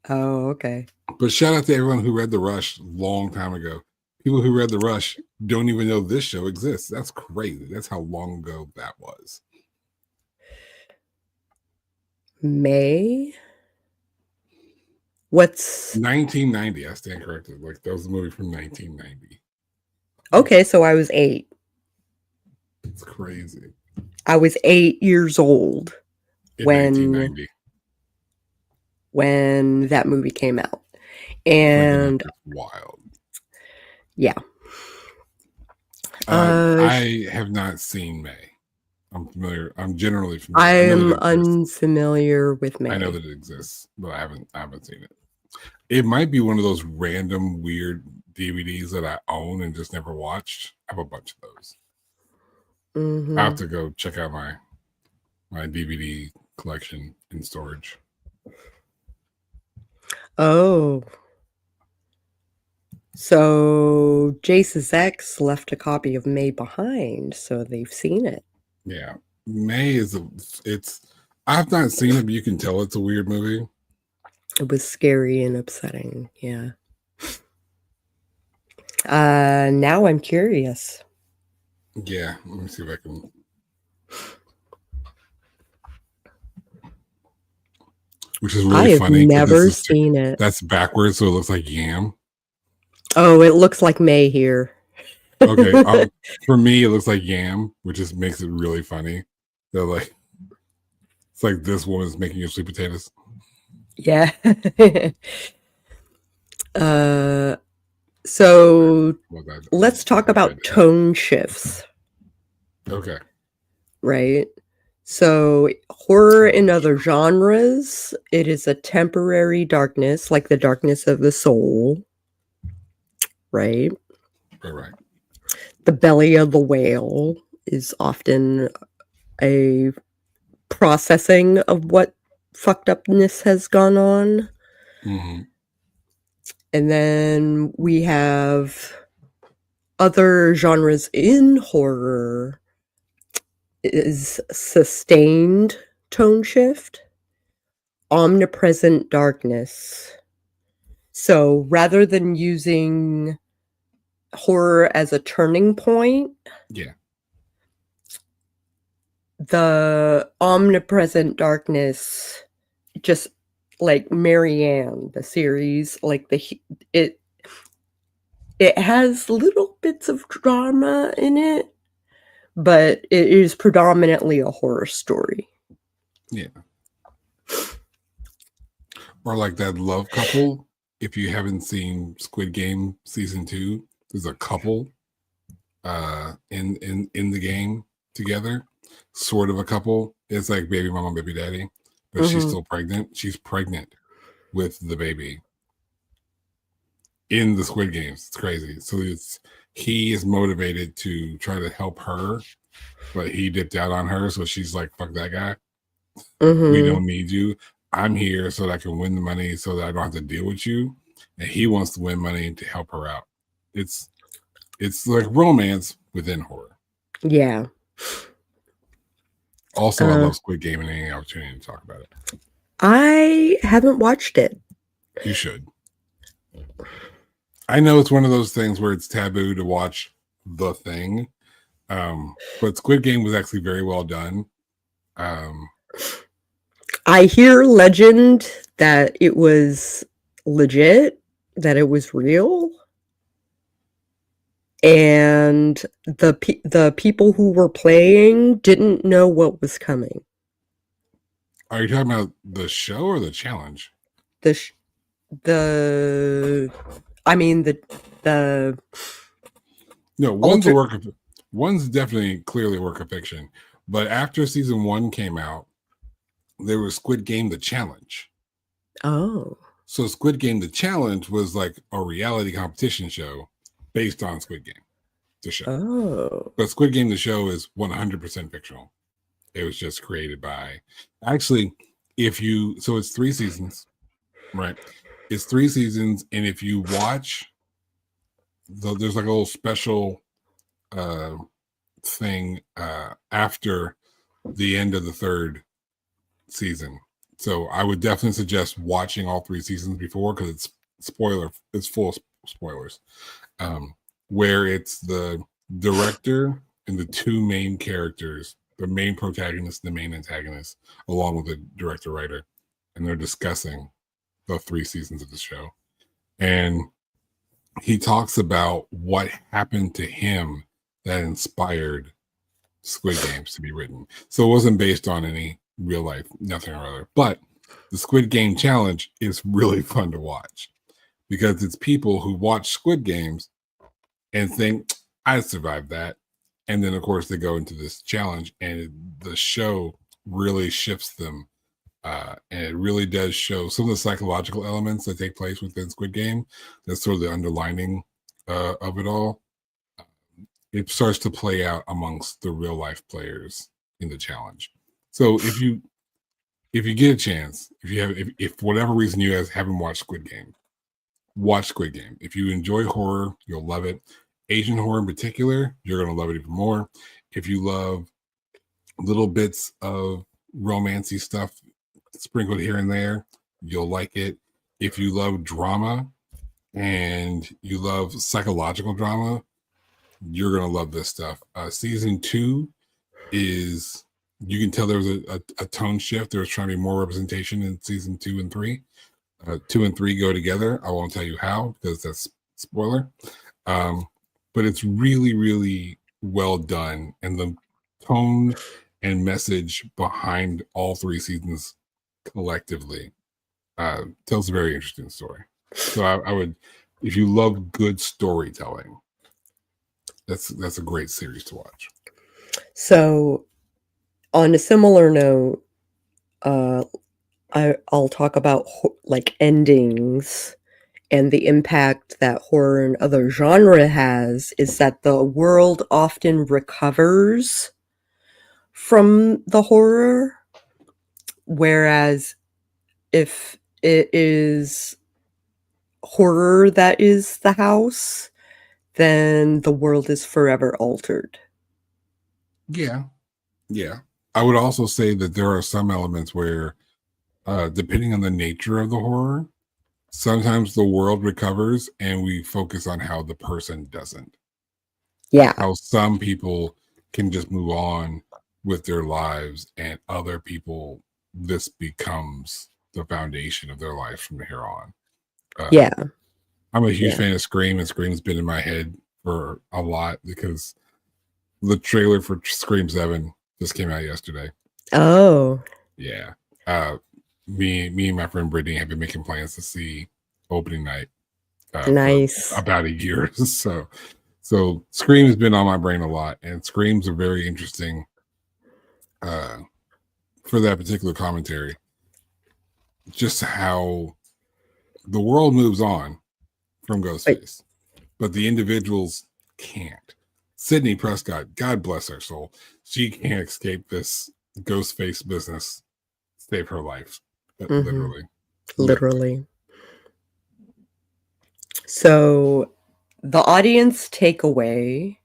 Speaker 1: oh, okay.
Speaker 2: But shout out to everyone who read The Rush a long time ago. People who read The Rush don't even know this show exists. That's crazy. That's how long ago that was.
Speaker 1: May? What's
Speaker 2: 1990? I stand corrected. Like that was a movie from 1990.
Speaker 1: okay? So I was 8.
Speaker 2: It's crazy.
Speaker 1: I was 8 years old
Speaker 2: In 1990.
Speaker 1: when that movie came out, and
Speaker 2: wild.
Speaker 1: Yeah.
Speaker 2: I have not seen May. I'm familiar. I'm generally familiar.
Speaker 1: I am unfamiliar with May.
Speaker 2: I know that it exists, but I haven't seen it. It might be one of those random weird DVDs that I own and just never watched. I have a bunch of those.
Speaker 1: Mm-hmm.
Speaker 2: I have to go check out my DVD collection in storage.
Speaker 1: Oh. So Jace's ex left a copy of May behind, so they've seen it.
Speaker 2: Yeah. May is I've not seen it, but you can tell it's a weird movie.
Speaker 1: It was scary and upsetting, yeah. Now I'm curious.
Speaker 2: Yeah, let me see if I can. Which is really funny.
Speaker 1: I have never seen it.
Speaker 2: That's backwards, so it looks like yam.
Speaker 1: Oh, it looks like May here.
Speaker 2: Okay, for me, it looks like yam, which just makes it really funny. They're like, it's like this woman's making you sweet potatoes.
Speaker 1: Yeah. So let's talk about tone shifts.
Speaker 2: Okay.
Speaker 1: Right. So horror in other genres, it is a temporary darkness, like the darkness of the soul. Right.
Speaker 2: Right.
Speaker 1: The belly of the whale is often a processing of what fucked upness has gone on.
Speaker 2: Mm-hmm.
Speaker 1: And then we have other genres in horror is sustained tone shift, omnipresent darkness. So rather than using horror as a turning point,
Speaker 2: yeah,
Speaker 1: the omnipresent darkness, just like Marianne, the series, like it has little bits of drama in it, but it is predominantly a horror story.
Speaker 2: Yeah. Or like that love couple. If you haven't seen Squid Game season 2, there's a couple in the game together, sort of a couple. It's like baby mama, baby daddy, but she's still pregnant. She's pregnant with the baby in the Squid Games. It's crazy. So he is motivated to try to help her, but he dipped out on her. So she's like, fuck that guy. We don't need you. I'm here so that I can win the money so that I don't have to deal with you. And he wants to win money to help her out. It's like romance within horror.
Speaker 1: Yeah.
Speaker 2: Also, I love Squid Game and any opportunity to talk about it.
Speaker 1: I haven't watched it.
Speaker 2: You should. I know it's one of those things where it's taboo to watch The Thing. But Squid Game was actually very well done.
Speaker 1: I hear legend that it was legit, that it was real, and the people who were playing didn't know what was coming.
Speaker 2: Are you talking about the show or the challenge?
Speaker 1: No,
Speaker 2: one's definitely clearly a work of fiction. But after season 1 came out, there was Squid Game The Challenge.
Speaker 1: Oh.
Speaker 2: So Squid Game The Challenge was like a reality competition show based on Squid Game, the show.
Speaker 1: Oh.
Speaker 2: But Squid Game, the show, is 100% fictional. It was just created by, actually, so it's 3 seasons, right? It's 3 seasons, and if you watch, there's like a little special thing after the end of the 3rd season. So I would definitely suggest watching all 3 seasons before, because it's full of spoilers. Where it's the director and the 2 main characters, the main protagonist and the main antagonist, along with the director writer, and they're discussing the 3 seasons of the show. And he talks about what happened to him that inspired Squid Games to be written. So it wasn't based on any real life, nothing or other. But the Squid Game Challenge is really fun to watch, because it's people who watch Squid Games and think, I survived that. And then, of course, they go into this challenge, and the show really shifts them. And it really does show some of the psychological elements that take place within Squid Game. That's sort of the underlining of it all. It starts to play out amongst the real life players in the challenge. So if you get a chance, if for whatever reason you guys haven't watched Squid Game, watch Squid Game. If you enjoy horror, you'll love it. Asian horror in particular, you're going to love it even more. If you love little bits of romancy stuff sprinkled here and there, you'll like it. If you love drama and you love psychological drama, you're going to love this stuff. Season 2 is, you can tell there was a tone shift. There was trying to be more representation in season 2 and 3. 2 and 3 go together. I won't tell you how, because that's spoiler. But it's really, really well done. And the tone and message behind all 3 seasons collectively tells a very interesting story. So I would, if you love good storytelling, that's a great series to watch.
Speaker 1: So, on a similar note, I'll talk about like endings, and the impact that horror and other genre has is that the world often recovers from the horror, whereas if it is horror that is the house, then the world is forever altered.
Speaker 2: Yeah. I would also say that there are some elements where, depending on the nature of the horror, sometimes the world recovers and we focus on how the person doesn't.
Speaker 1: Yeah.
Speaker 2: How some people can just move on with their lives, and other people, this becomes the foundation of their life from here on.
Speaker 1: Yeah.
Speaker 2: I'm a huge fan of Scream, and Scream's been in my head for a lot, because the trailer for Scream 7 just came out yesterday.
Speaker 1: Oh.
Speaker 2: Yeah. Me and my friend Brittany have been making plans to see opening night
Speaker 1: nice.
Speaker 2: for about a year. So Scream has been on my brain a lot, and Screams are very interesting for that particular commentary. Just how the world moves on from Ghostface, but the individuals can't. Sydney Prescott, God bless her soul, she can't escape this Ghostface business. Save her life. Literally.
Speaker 1: So the audience takeaway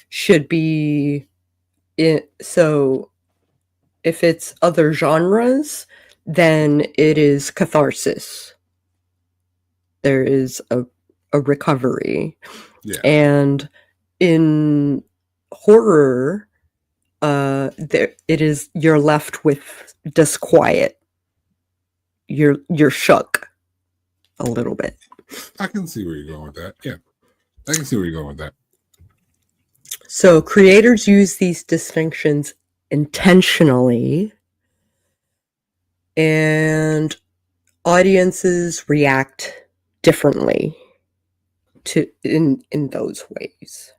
Speaker 1: should be so if it's other genres, then it is catharsis. There is a recovery.
Speaker 2: Yeah.
Speaker 1: And in horror, it is, you're left with disquiet. You're shook a little bit.
Speaker 2: I can see where you're going with that. Yeah, I can see where you're going with that.
Speaker 1: So creators use these distinctions intentionally, and audiences react differently to in those ways.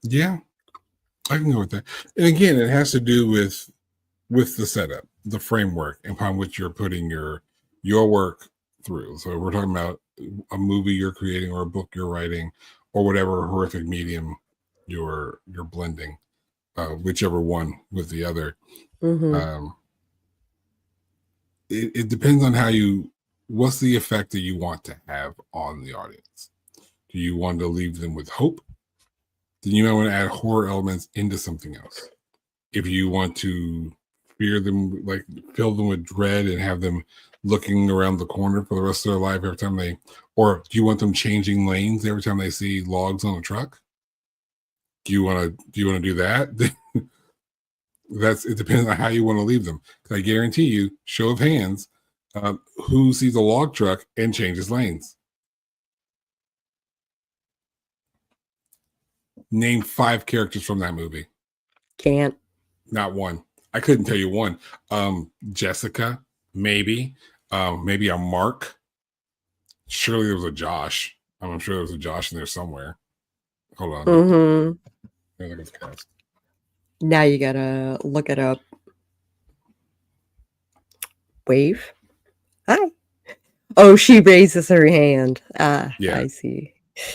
Speaker 2: Yeah, I can go with that. And again, it has to do with the setup, the framework upon which you're putting your work through. So we're talking about a movie you're creating or a book you're writing or whatever horrific medium you're blending, whichever one with the other.
Speaker 1: Mm-hmm.
Speaker 2: It depends on what's the effect that you want to have on the audience. Do you want to leave them with hope? Then you might want to add horror elements into something else. If you want to fear them, like fill them with dread and have them looking around the corner for the rest of their life every time or do you want them changing lanes every time they see logs on a truck? Do you want to do that? It depends on how you want to leave them. I guarantee you, show of hands, who sees a log truck and changes lanes? Name 5 characters from that movie.
Speaker 1: Can't.
Speaker 2: Not one. I couldn't tell you one. Jessica, maybe. Maybe a Mark. Surely there was a Josh. I'm sure there was a Josh in there somewhere. Hold on.
Speaker 1: Mm-hmm.
Speaker 2: I think it's cast.
Speaker 1: Now you gotta look it up. Wave. Hi. Oh, she raises her hand. Yeah. I see.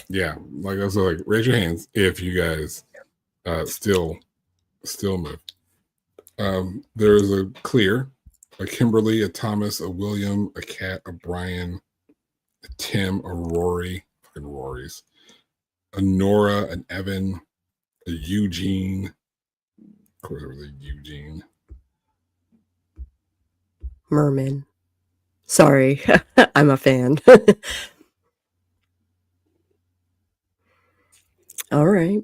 Speaker 2: Yeah, like also like raise your hands if you guys still move. There's a Clear, a Kimberly, a Thomas, a William, a Kat, a Brian, a Tim, a Rory, fucking Rorys, a Nora, an Evan, a Eugene. Of course, there was a Eugene.
Speaker 1: Merman. Sorry, I'm a fan. All right.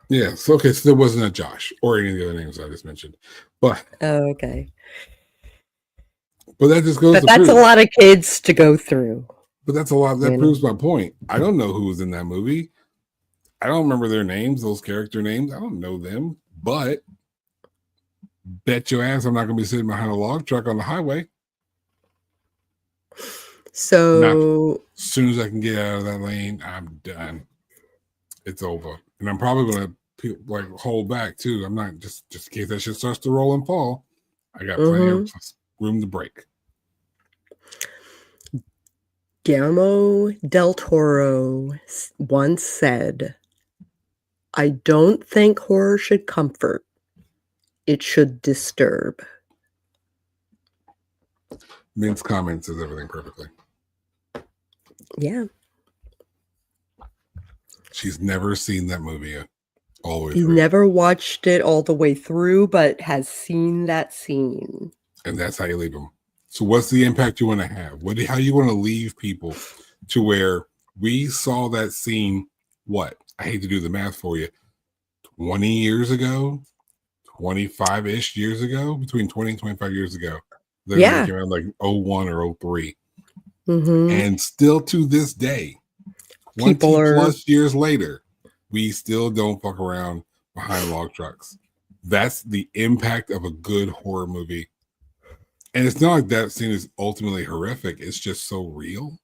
Speaker 2: Yeah, so okay, so there wasn't a Josh or any of the other names I just mentioned. But
Speaker 1: okay.
Speaker 2: But that just goes
Speaker 1: But that's a lot of kids to go through.
Speaker 2: But that's a lot. That proves my point. I don't know who was in that movie. I don't remember their names, those character names. I don't know them. But bet your ass I'm not going to be sitting behind a log truck on the highway.
Speaker 1: So
Speaker 2: as soon as I can get out of that lane, I'm done. It's over. And I'm probably going to like hold back too. I'm not just in case that shit starts to roll and fall. I got plenty of room to break.
Speaker 1: Guillermo del Toro once said, I don't think horror should comfort. It should disturb.
Speaker 2: Min's comment says everything perfectly.
Speaker 1: Yeah.
Speaker 2: She's never seen that movie yet. All the way
Speaker 1: He
Speaker 2: through.
Speaker 1: Never watched it all the way through, but has seen that scene.
Speaker 2: And that's how you leave them. So what's the impact you want to have? How you want to leave people to where we saw that scene, what? I hate to do the math for you. 20 years ago, 25-ish years ago, between 20 and 25 years ago. They came out like 01 or 03. And still to this day, 20 plus years later, we still don't fuck around behind log trucks. That's the impact of a good horror movie. And it's not like that scene is ultimately horrific. It's just so real.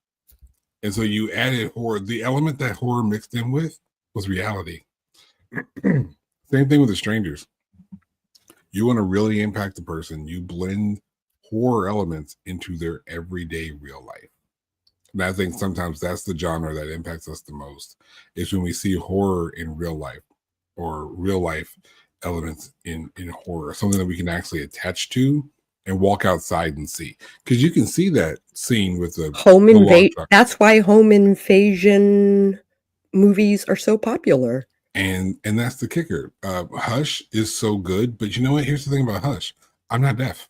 Speaker 2: And so you added horror. The element that horror mixed in with was reality. Same thing with The Strangers. You want to really impact the person, you blend horror elements into their everyday real life. And I think sometimes that's the genre that impacts us the most, is when we see horror in real life or real life elements in horror, something that we can actually attach to and walk outside and see. Because you can see that scene with the
Speaker 1: home invasion. That's why home invasion movies are so popular.
Speaker 2: And that's the kicker. Hush is so good, but you know what? Here's the thing about Hush. I'm not deaf.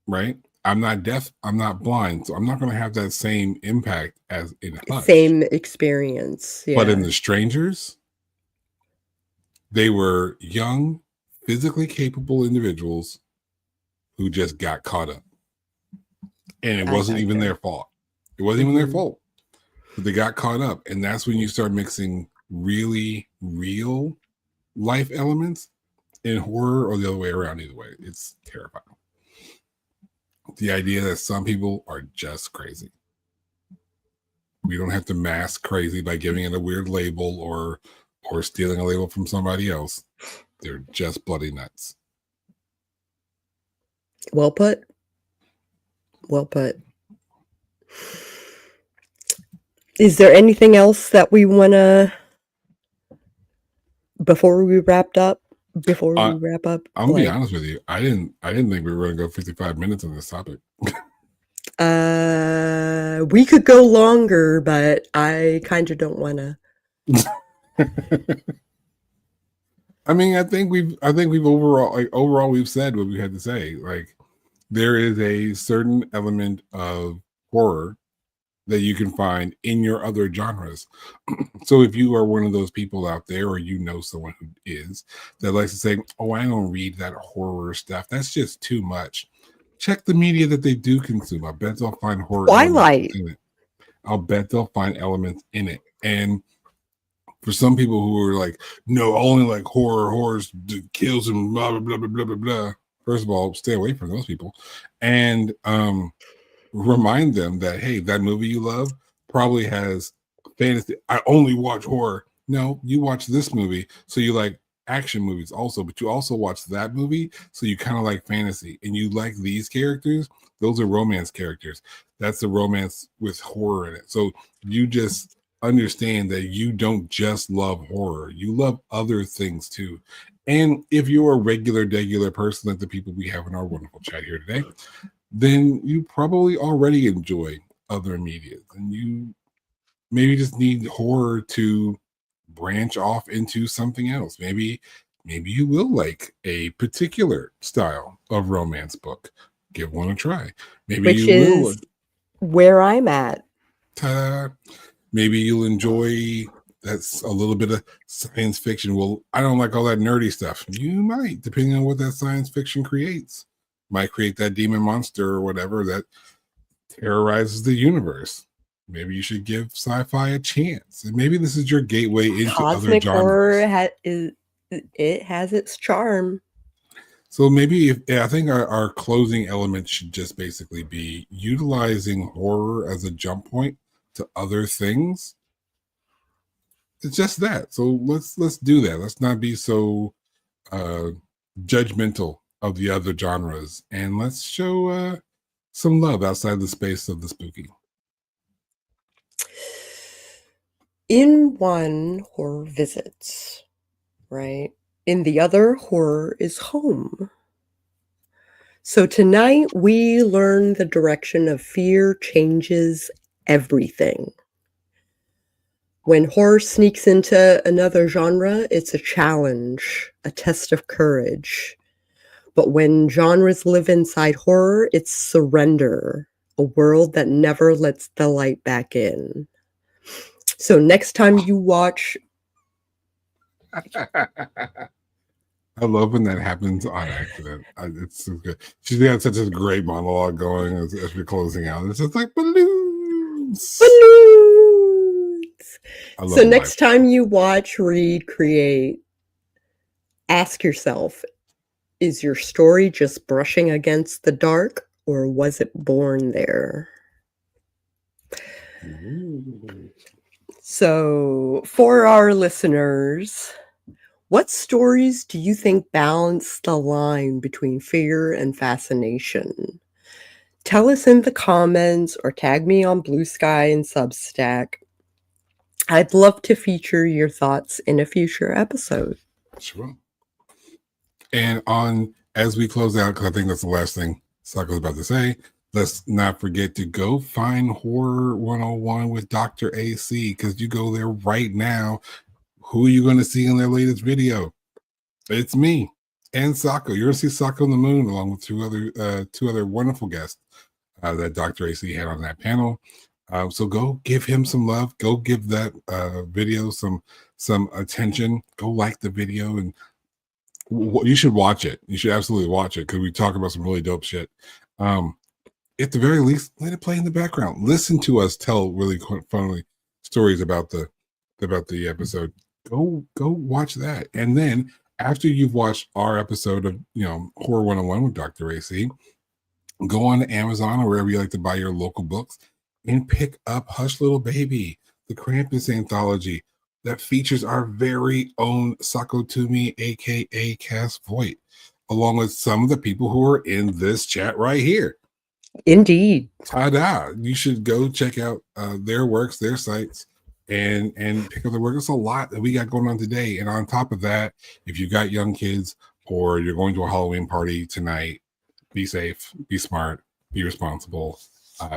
Speaker 2: Right? I'm not deaf. I'm not blind. So I'm not going to have that same impact as in Hush.
Speaker 1: Same experience. Yeah.
Speaker 2: But in The Strangers, they were young, physically capable individuals who just got caught up. And it wasn't even their fault. It wasn't even their fault. But they got caught up. And that's when you start mixing really real life elements in horror, or the other way around. Either way, it's terrifying. The idea that some people are just crazy. We don't have to mask crazy by giving it a weird label or or stealing a label from somebody else. They're just bloody nuts.
Speaker 1: Well put. Well put. Is there anything else that we want to, before we wrap up?
Speaker 2: I'm gonna be honest with you. I didn't think we were going to go 55 minutes on this topic.
Speaker 1: We could go longer, but I kind of don't want to.
Speaker 2: I mean, I think we've overall we've said what we had to say. Like, there is a certain element of horror that you can find in your other genres. So if you are one of those people out there, or you know someone who is, that likes to say, oh, I don't read that horror stuff, that's just too much, check the media that they do consume. I bet they'll find horror
Speaker 1: Twilight
Speaker 2: in it. I'll bet they'll find elements in it. And for some people who are like, no, only like horrors kills and blah, blah, blah, blah, blah, blah, blah. First of all, stay away from those people. And remind them that, hey, that movie you love probably has fantasy. I only watch horror. No, you watch this movie, so you like action movies also, but you also watch that movie, so you kind of like fantasy, and you like these characters. Those are romance characters. That's the romance with horror in it. So you just understand that you don't just love horror, you love other things too. And if you're a regular person like the people we have in our wonderful chat here today, then you probably already enjoy other media, and you maybe just need horror to branch off into something else. Maybe you will like a particular style of romance book. Give one a try. Maybe
Speaker 1: which
Speaker 2: you will.
Speaker 1: Is where I'm at.
Speaker 2: Ta-da. Maybe you'll enjoy that's a little bit of science fiction. Well, I don't like all that nerdy stuff. You might, depending on what that science fiction creates. Might create that demon monster or whatever that terrorizes the universe. Maybe you should give sci-fi a chance, and maybe this is your gateway into
Speaker 1: Cosmic
Speaker 2: other genres.
Speaker 1: horror it has its charm.
Speaker 2: So maybe I think our closing element should just basically be utilizing horror as a jump point to other things. It's just that. So let's do that. Let's not be so judgmental of the other genres, and let's show some love outside the space of the spooky.
Speaker 1: In one, horror visits, right? In the other, horror is home. So tonight we learn the direction of fear changes everything. When horror sneaks into another genre, it's a challenge, a test of courage. But when genres live inside horror, it's surrender, a world that never lets the light back in. So next time you watch...
Speaker 2: I love when that happens on accident. It's so good. She's got such a great monologue going as we're closing out. It's just like balloons.
Speaker 1: So next time you watch, read, create, ask yourself, is your story just brushing against the dark, or was it born there? So for our listeners, what stories do you think balance the line between fear and fascination? Tell us in the comments or tag me on Bluesky and Substack. I'd love to feature your thoughts in a future episode.
Speaker 2: Sure. And as we close out, because I think that's the last thing Sako's about to say, let's not forget to go find Horror 101 with Dr. AC, because you go there right now. Who are you going to see in their latest video? It's me and Sako. You're going to see Sako on the Moon along with two other wonderful guests that Dr. AC had on that panel. So go give him some love. Go give that video some attention. Go like the video, and you should watch it. You should absolutely watch it, because we talk about some really dope shit. At the very least, let it play in the background. Listen to us tell really funny stories about the episode. Go watch that, and then after you've watched our episode of Horror 101 with Dr. AC, go on to Amazon or wherever you like to buy your local books and pick up Hush Little Baby, the Krampus anthology. that features our very own Sako Toomey, aka Cass Voight, along with some of the people who are in this chat right here.
Speaker 1: Indeed.
Speaker 2: Ta-da! You should go check out their works, their sites, and pick up the work. It's a lot that we got going on today. And on top of that, if you got young kids or you're going to a Halloween party tonight, be safe, be smart, be responsible,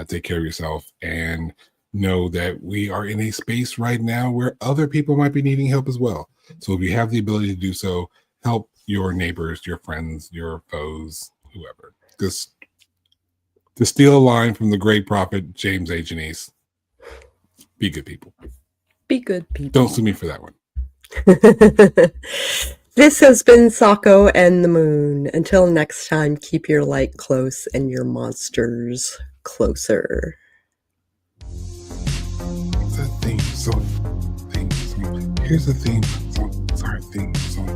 Speaker 2: take care of yourself, and know that we are in a space right now where other people might be needing help as well. So if you have the ability to do so, help your neighbors, your friends, your foes, whoever. Just to steal a line from the great prophet James A. Janice, be good people.
Speaker 1: Be good people.
Speaker 2: Don't sue me for that one.
Speaker 1: This has been Sako and the Moon. Until next time, keep your light close and your monsters closer.
Speaker 2: It's a theme song. Here's the theme song. Sorry, theme song.